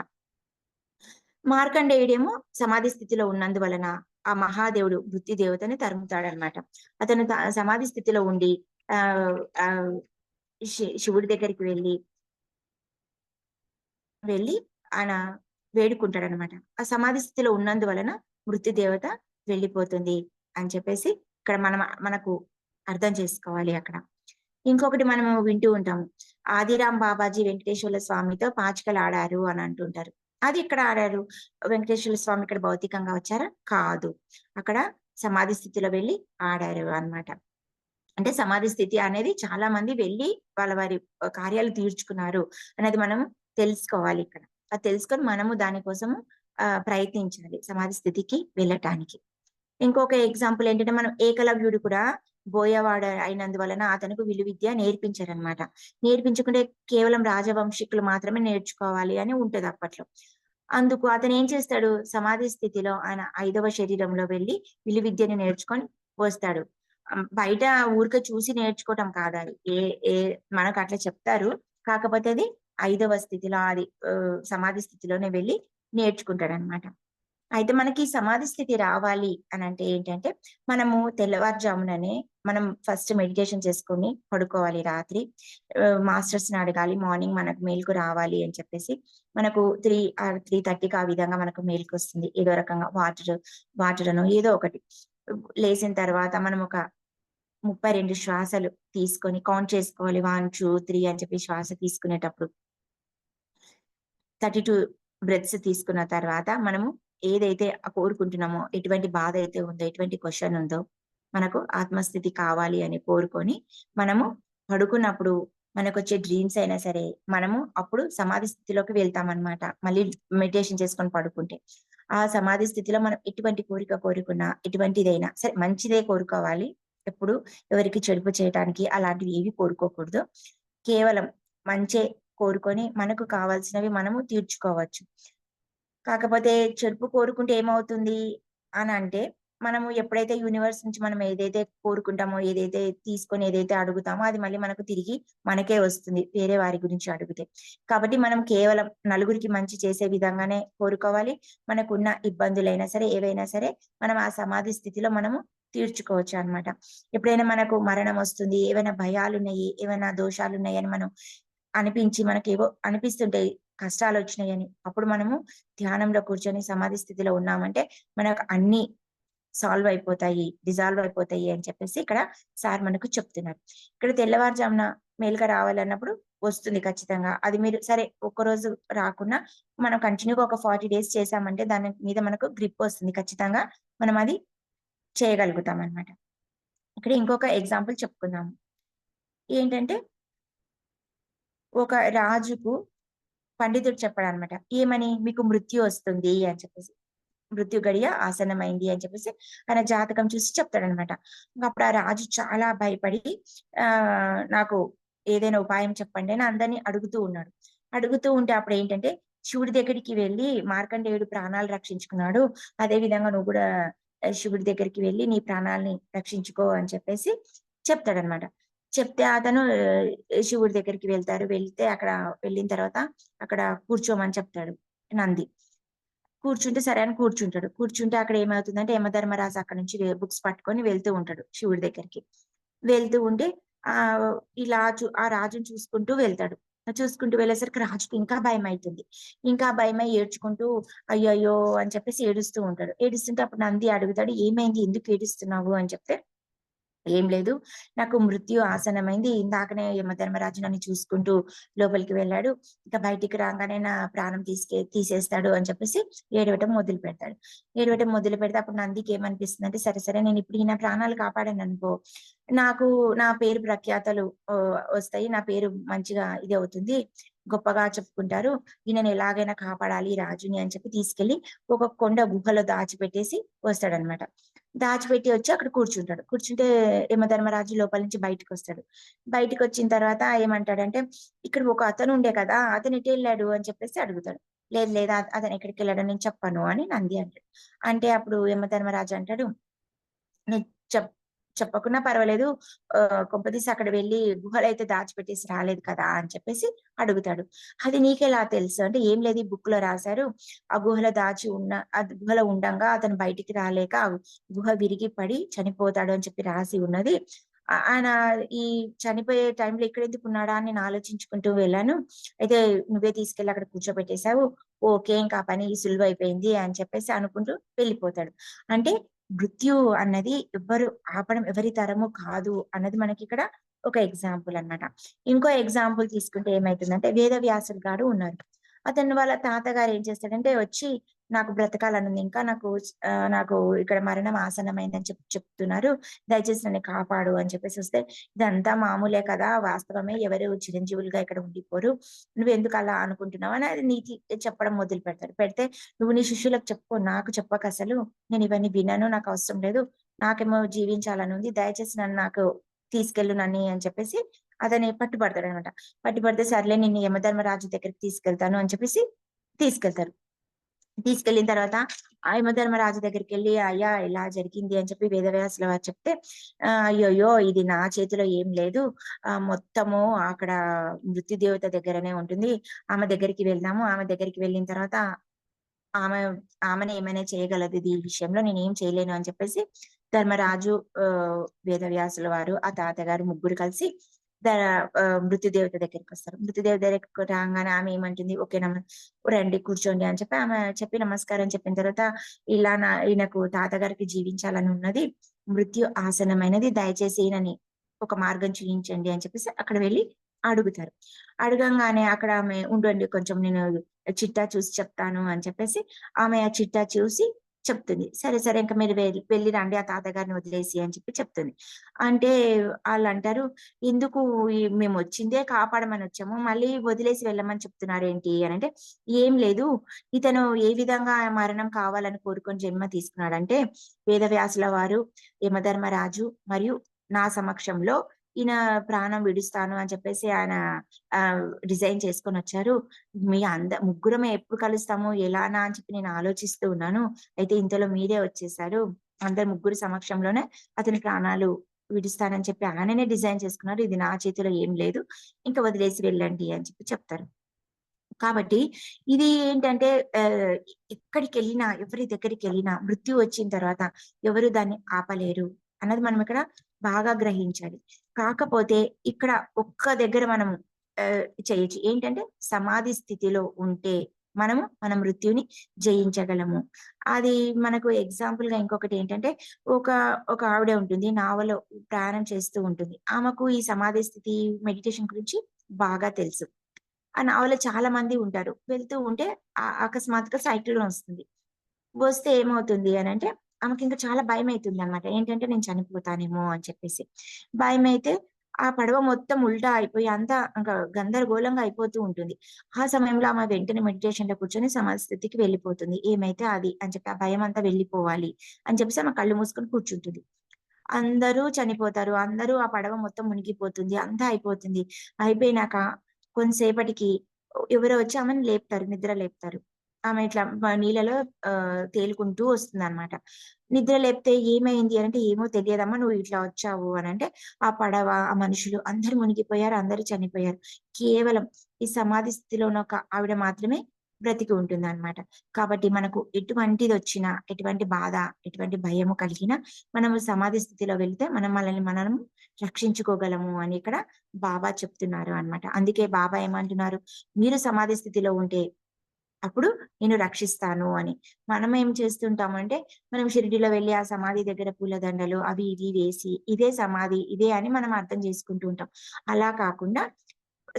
మార్కండేయుడేమో సమాధి స్థితిలో ఉన్నందువలన ఆ మహాదేవుడు వృత్తి దేవతని తరుముతాడనమాట. అతను సమాధి స్థితిలో ఉండి ఆహ్, ఆహ్, శివుడి దగ్గరికి వెళ్ళి ఆయన వేడుకుంటాడనమాట. ఆ సమాధి స్థితిలో ఉన్నందువలన మృత్యు దేవత వెళ్ళిపోతుంది అని చెప్పేసి ఇక్కడ మనకు అర్థం చేసుకోవాలి అక్కడ. ఇంకొకటి మనము వింటూ ఉంటాము. ఆదిరాం బాబాజీ వెంకటేశ్వర్ల స్వామితో పాచికలాడారు అని అంటుంటారు. అది ఎక్కడ ఆడారు? వెంకటేశ్వర్ల స్వామి ఇక్కడ భౌతికంగా వచ్చారా? కాదు. అక్కడ సమాధి స్థితిలో వెళ్లి ఆడారు అన్నమాట. అంటే సమాధి స్థితి అనేది చాలా మంది వెళ్లి వారి కార్యాలు తీర్చుకున్నారు అనేది మనం తెలుసుకోవాలి ఇక్కడ. అది తెలుసుకొని మనము దాని కోసము ప్రయత్నించాలి సమాధి స్థితికి వెళ్ళటానికి. ఇంకొక ఎగ్జాంపుల్ ఏంటంటే మనం ఏకలవ్యుడు కూడా బోయవాడ అయినందువలన అతనికి విలువిద్య నేర్పించారనమాట. నేర్పించకుంటే కేవలం రాజవంశికులు మాత్రమే నేర్చుకోవాలి అని ఉంటది అప్పట్లో. అందుకు అతను ఏం చేస్తాడు? సమాధి స్థితిలో ఆయన 5వ శరీరంలో వెళ్లి విలువిద్యని నేర్చుకొని వస్తాడు. బయట ఊరికే చూసి నేర్చుకోవటం కాదది. ఏ ఏ మనకు అట్లా చెప్తారు. కాకపోతే అది 5వ స్థితిలో అది సమాధి స్థితిలోనే వెళ్లి నేర్చుకుంటాడనమాట. అయితే మనకి సమాధి స్థితి రావాలి అనంటే ఏంటంటే, మనము తెల్లవారుజాముననే మనం ఫస్ట్ మెడిటేషన్ చేసుకొని పడుకోవాలి రాత్రి. మాస్టర్స్‌ని అడగాలి మార్నింగ్ మనకు మేలుకు రావాలి అని చెప్పేసి. మనకు 3:30కి ఆ విధంగా మనకు మేలుకొస్తుంది. ఏదో రకంగా వాటరనో ఏదో ఒకటి. లేసిన తర్వాత మనం ఒక 32 శ్వాసలు తీసుకొని కౌంట్ చేసుకోవాలి. 1, 2, 3 అని చెప్పి శ్వాస తీసుకునేటప్పుడు 32 బ్రెత్స్ తీసుకున్న తర్వాత మనము ఏదైతే కోరుకుంటున్నామో, ఎటువంటి బాధ అయితే ఉందో, ఎటువంటి క్వెషన్ ఉందో, మనకు ఆత్మస్థితి కావాలి అని కోరుకొని, మనము పడుకున్నప్పుడు మనకొచ్చే డ్రీమ్స్ అయినా సరే, మనము అప్పుడు సమాధి స్థితిలోకి వెళ్తామనమాట. మళ్ళీ మెడిటేషన్ చేసుకొని పడుకుంటే. ఆ సమాధి స్థితిలో మనం ఎటువంటి కోరిక కోరుకున్నా, ఎటువంటిదైనా సరే మంచిదే కోరుకోవాలి. ఎప్పుడు ఎవరికి చెడుపు చేయటానికి అలాంటివి ఏవి కోరుకోకూడదు. కేవలం మంచే కోరుకొని మనకు కావాల్సినవి మనము తీర్చుకోవచ్చు. కాకపోతే చెడుపు కోరుకుంటే ఏమవుతుంది అనంటే, మనము ఎప్పుడైతే యూనివర్స్ నుంచి మనం ఏదైతే కోరుకుంటామో, ఏదైతే తీసుకొని ఏదైతే అడుగుతామో అది మళ్ళీ మనకు తిరిగి మనకే వస్తుంది. వేరే వారి గురించి అడిగితే. కాబట్టి మనం కేవలం నలుగురికి మంచి చేసే విధంగానే కోరుకోవాలి. మనకున్న ఇబ్బందులైనా సరే, ఏవైనా సరే మనం ఆ సమాధి స్థితిలో మనము తీర్చుకోవచ్చు అన్నమాట. ఎప్పుడైనా మనకు మరణం వస్తుంది, ఏవైనా భయాలున్నాయి, ఏవైనా దోషాలున్నాయని మనం అనిపించి మనకేవో అనిపిస్తుంటాయి కష్టాలొచ్చినాయని. అప్పుడు మనము ధ్యానంలో కూర్చొని సమాధి స్థితిలో ఉన్నామంటే మనకు అన్నీ సాల్వ్ అయిపోతాయి, డిజాల్వ్ అయిపోతాయి అని చెప్పేసి ఇక్కడ సార్ మనకు చెప్తున్నారు. ఇక్కడ తెల్లవారుజామున మేలుక రావాలన్నప్పుడు వస్తుంది ఖచ్చితంగా. అది మీరు సరే ఒక్కరోజు రాకున్నా మనం కంటిన్యూగా ఒక 40 డేస్ చేశామంటే దాని మీద మనకు గ్రిప్ వస్తుంది. ఖచ్చితంగా మనం అది చేయగలుగుతామనమాట. ఇక్కడ ఇంకొక ఎగ్జాంపుల్ చెప్పుకుందాము. ఏంటంటే ఒక రాజుకు పండితుడు చెప్పాడనమాట. ఏమని? మీకు మృత్యు వస్తుంది అని చెప్పేసి. మృత్యు గడియ ఆసన్నమైంది అని చెప్పేసి ఆయన జాతకం చూసి చెప్తాడనమాట. అప్పుడు ఆ రాజు చాలా భయపడి నాకు ఏదైనా ఉపాయం చెప్పండి అని అందరిని అడుగుతూ ఉన్నాడు. అడుగుతూ ఉంటే అప్పుడేంటంటే శివుడి దగ్గరికి వెళ్లి మార్కండేయుడు ప్రాణాలు రక్షించుకున్నాడు. అదే విధంగా నువ్వు కూడా శివుడి దగ్గరికి వెళ్లి నీ ప్రాణాల్ని రక్షించుకో అని చెప్పేసి చెప్తాడనమాట. చెప్తే అతను శివుడి దగ్గరికి వెళ్తారు. వెళ్తే అక్కడ వెళ్ళిన తర్వాత అక్కడ కూర్చోమని చెప్తాడు నంది. కూర్చుంటే సరే అని కూర్చుంటాడు. కూర్చుంటే అక్కడ ఏమవుతుందంటే యమధర్మరాజు అక్కడి నుంచి బుక్స్ పట్టుకొని వెళ్తూ ఉంటాడు శివుడి దగ్గరికి. వెళ్తూ ఉంటే ఇలా ఆ రాజుని చూసుకుంటూ వెళ్తాడు. చూసుకుంటూ వెళ్ళేసరికి రాజుకి ఇంకా భయమైతుంది. ఇంకా భయమై ఏడ్చుకుంటూ అయ్యయ్యో! అని చెప్పేసి ఏడుస్తూ ఉంటాడు. ఏడుస్తుంటే అప్పుడు నంది అడుగుతాడు, "ఏమైంది? ఎందుకు ఏడుస్తున్నావు?" అని చెప్తే ఏం లేదు. నాకు మృత్యు ఆసన్నమైంది. ఇందాకనే యమధర్మరాజు నన్ను చూసుకుంటూ లోపలికి వెళ్ళాడు. ఇక బయటికి రాంగానే నా ప్రాణం తీసేస్తాడు అని చెప్పేసి ఏడవటం మొదలుపెడతాడు. ఏడవటం మొదలుపెడితే అప్పుడు నందికి ఏమనిపిస్తుందంటే, సరే, సరే నేనిప్పుడు ఈయన ప్రాణాలు కాపాడాననుకో, నాకు నా పేరు ప్రఖ్యాతలు వస్తాయి. నా పేరు మంచిగా ఇది అవుతుంది. గొప్పగా చెప్పుకుంటారు. ఈయనని ఎలాగైనా కాపాడాలి రాజుని అని చెప్పి తీసుకెళ్ళి ఒక కొండ గుహలో దాచిపెట్టేసి వస్తాడనమాట. దాచిపెట్టి వచ్చి అక్కడ కూర్చుంటాడు. కూర్చుంటే యమధర్మరాజు లోపల నుంచి బయటికొస్తాడు. బయటికొచ్చిన తర్వాత ఏమంటాడంటే, "ఇక్కడ ఒక అతను ఉండే కదా! అతను ఎటెళ్ళాడు?" అని చెప్పేసి అడుగుతాడు. "లేదు లేదు అతను ఎక్కడికెళ్ళాడో నేను చెప్పను" అని నంది అంటాడు. అంటే అప్పుడు యమధర్మరాజు అంటాడు, "నువ్వు చెప్పకున్నా పర్వాలేదు. కొంపదీసి అక్కడ వెళ్లి గుహలో అయితే దాచిపెట్టేసి రాలేదు కదా! అని చెప్పేసి అడుగుతాడు. అది నీకెలా తెలుసు? అంటే ఏం లేదు, ఈ బుక్‌లో రాసారు. ఆ గుహలో దాచి ఉన్న గుహలో ఉండంగా అతను బయటికి రాలేక ఆ గుహ విరిగి పడి చనిపోతాడు అని చెప్పి రాసి ఉన్నది. ఆయన ఈ చనిపోయే టైంలో ఇక్కడెందుకున్నాడా అని నేను ఆలోచించుకుంటూ వెళ్ళాను. అయితే నువ్వే తీసుకెళ్ళి అక్కడ కూర్చోబెట్టేసావు. ఓకే. ఇంకా ఆ పని సులువైపోయింది అని చెప్పేసి అనుకుంటూ వెళ్ళిపోతాడు. అంటే మృత్యు అన్నది ఎవ్వరు ఆపడం ఎవరి తరము కాదు అన్నది మనకిక్కడ ఒక ఎగ్జాంపుల్ అన్నమాట. ఇంకో ఎగ్జాంపుల్ తీసుకుంటే ఏమైతుందంటే వేదవ్యాసులు గారు ఉన్నారు. అతను వాళ్ళ తాతగారు ఏం చేస్తాడంటే వచ్చి నాకు బ్రతకాలనుంది. ఇంకా నాకు ఇక్కడ మరణం ఆసన్నమైందని చెప్తున్నారు. దయచేసి నన్ను కాపాడు అని చెప్పేసొస్తే, ఇదంతా మామూలే కదా! వాస్తవమే. ఎవరు చిరంజీవులుగా ఇక్కడ ఉండిపోరు. నువ్వెందుకు అలా అనుకుంటున్నావు అని అది నీతి చెప్పడం మొదలుపెడతాడు. పెడితే నువ్వు నీ శిష్యులకు చెప్పుకో, నాకు చెప్పకసలు. నేను ఇవన్నీ వినను. నాకవసరం లేదు. నాకేమో జీవించాలనుంది. దయచేసి నాకు తీసుకెళ్ళు నన్ని అని చెప్పేసి అతన్ని పట్టుబడతాడనమాట. పట్టుబడితే సర్లే నిన్ను యమధర్మరాజు దగ్గరికి తీసుకెళ్తాను అని చెప్పేసి తీసుకెళ్తారు. తీసుకెళ్ళిన తర్వాత ఆ యమధర్మరాజు దగ్గరికెళ్ళి అయ్యా ఇలా జరిగింది అని చెప్పి వేదవ్యాసుల వారు చెప్తే, అయ్యయ్యో! ఇది నా చేతిలో ఏం లేదు. మొత్తము అక్కడ మృత్యుదేవత దగ్గరనే ఉంటుంది. ఆమె దగ్గరికి వెళ్దాము. ఆమె దగ్గరికి వెళ్ళిన తర్వాత ఆమె ఆమెనే ఏమైనా చేయగలదు ఈ విషయంలో. నేనేం చేయలేను అని చెప్పేసి ధర్మరాజు, వేదవ్యాసుల వారు, ఆ తాతగారు ముగ్గురు కలిసి ద మృత్యుదేవత దగ్గరికొస్తారు. మృత్యుదేవత దగ్గరికి రాంగానే ఆమె ఏమంటుంది, ఓకే. రండి కూర్చోండి అని చెప్పి ఆమె చెప్పి నమస్కారం చెప్పిన తర్వాత, ఇలా ఈయనకు తాతగారికి జీవించాలని ఉన్నది. మృత్యు ఆసన్నమైనది. దయచేసి ఈయనని ఒక మార్గం చూయించండి అని చెప్పేసి అక్కడ వెళ్లి అడుగుతారు. అడగంగానే అక్కడ ఆమె ఉండండి కొంచెం నేను చిట్టా చూసి చెప్తాను అని చెప్పేసి ఆమె ఆ చిట్టా చూసి చెప్తుంది. సరే, సరే ఇంక మీరు వెళ్లి రండి ఆ తాతగారిని వదిలేసి అని చెప్పి చెప్తుంది. అంటే ఆళ్ళంటారు, ఎందుకు మేమొచ్చిందే కాపాడమని వచ్చాము. మళ్ళీ వదిలేసి వెళ్ళమని చెప్తున్నారేంటి అనంటే, ఏం లేదు. ఇతను ఏ విధంగా మరణం కావాలని కోరుకొని జన్మ తీసుకున్నాడంటే, వేదవ్యాసుల వారు, యమధర్మరాజు మరియు నా సమక్షంలో ఈయన ప్రాణం విడుస్తాను అని చెప్పేసి ఆయన రిజైన్ చేసుకొనొచ్చారు. ముగ్గురమే ఎప్పుడు కలుస్తాము, ఎలానా అని చెప్పి నేను ఆలోచిస్తూ ఉన్నాను. అయితే ఇంతలో మీరే వచ్చేసారు. అందరు ముగ్గురు సమక్షంలోనే అతని ప్రాణాలు విడుస్తానని చెప్పి ఆయననే డిజైన్ చేసుకున్నారు. ఇది నా చేతిలో ఏం లేదు. ఇంక వదిలేసి వెళ్ళండి అని చెప్పి చెప్తారు. కాబట్టి ఇది ఏంటంటే ఆహ్, ఎక్కడికెళ్ళినా, ఎవరి దగ్గరికెళ్ళినా మృత్యు వచ్చిన తర్వాత ఎవరు దాన్ని ఆపలేరు అన్నది మనం ఇక్కడ బాగా గ్రహించాలి. కాకపోతే ఇక్కడ ఒక్క దగ్గర మనం చేయొచ్చు. ఏంటంటే సమాధి స్థితిలో ఉంటే మనము మన మృత్యుని జయించగలము. అది మనకు ఎగ్జాంపుల్‌గా ఇంకొకటేంటంటే ఒక ఒక ఆవిడ ఉంటుంది. నావలో ప్రయాణం చేస్తూ ఉంటుంది. ఆమెకు ఈ సమాధి స్థితి, మెడిటేషన్ గురించి బాగా తెలుసు. ఆ నావలో చాలా మంది ఉంటారు. వెళ్తూ ఉంటే అకస్మాత్తుగా సైక్లోన్ వస్తుంది. వస్తే ఏమవుతుంది అనంటే, ఆమెకింక చాలా భయమైతుందనమాట. ఏంటంటే, నేను చనిపోతానేమో అని చెప్పేసి. భయమైతే ఆ పడవ మొత్తం ఉల్టా అయిపోయి అంతా ఇంక గందరగోళంగా అయిపోతూ ఉంటుంది. ఆ సమయంలో ఆమె వెంటనే మెడిటేషన్‌లో కూర్చొని సమాధి స్థితికి వెళ్ళిపోతుంది. ఏమైతే అది అని చెప్పి, ఆ భయమంతా వెళ్ళిపోవాలి అని చెప్పేసి ఆమె కళ్ళు మూసుకొని కూర్చుంటుంది. అందరూ చనిపోతారు. అందరూ ఆ పడవ మొత్తం మునిగిపోతుంది. అంతా అయిపోతుంది. అయిపోయినాక కొంతసేపటికి ఎవరో వచ్చి ఆమెను లేపుతారు. నిద్ర లేపుతారు. ఆమె ఇట్లా నీళ్ళలో తేలుకుంటూ వస్తుందనమాట. నిద్ర లేపితే ఏమైంది అనంటే, "ఏమో తెలియదమ్మా నువ్వు ఇట్లా వచ్చావు" అనంటే, ఆ పడవ, ఆ మనుషులు అందరూ మునిగిపోయారు. అందరూ చనిపోయారు. కేవలం ఈ సమాధి స్థితిలో ఉన్న ఒక ఆవిడ మాత్రమే బ్రతికి ఉంటుందనమాట. కాబట్టి మనకు ఎటువంటిదొచ్చినా, ఎటువంటి బాధ, ఎటువంటి భయము కలిగినా మనము సమాధి స్థితిలో వెళ్తే మనల్ని మనం రక్షించుకోగలము అని ఇక్కడ బాబా చెప్తున్నారు అన్నమాట. అందుకే బాబా ఏమంటున్నారు, మీరు సమాధి స్థితిలో ఉంటే అప్పుడు నేను రక్షిస్తాను అని. మనం ఏం చేస్తుంటామంటే, మనం షిరిడీలో వెళ్లి ఆ సమాధి దగ్గర పూలదండలు అవి ఇవి వేసి, ఇదే సమాధి, ఇదే అని మనం అర్థం చేసుకుంటూ ఉంటాం. అలా కాకుండా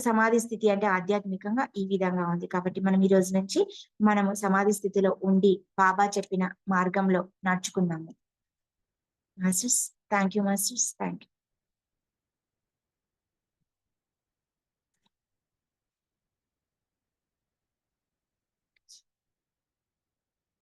సమాధి స్థితి అంటే ఆధ్యాత్మికంగా ఈ విధంగా ఉంది. కాబట్టి మనం ఈ రోజు నుంచి మనము సమాధి స్థితిలో ఉండి, బాబా చెప్పిన మార్గంలో నడుచుకుందాము. Masters. Thank you masters. Thank you.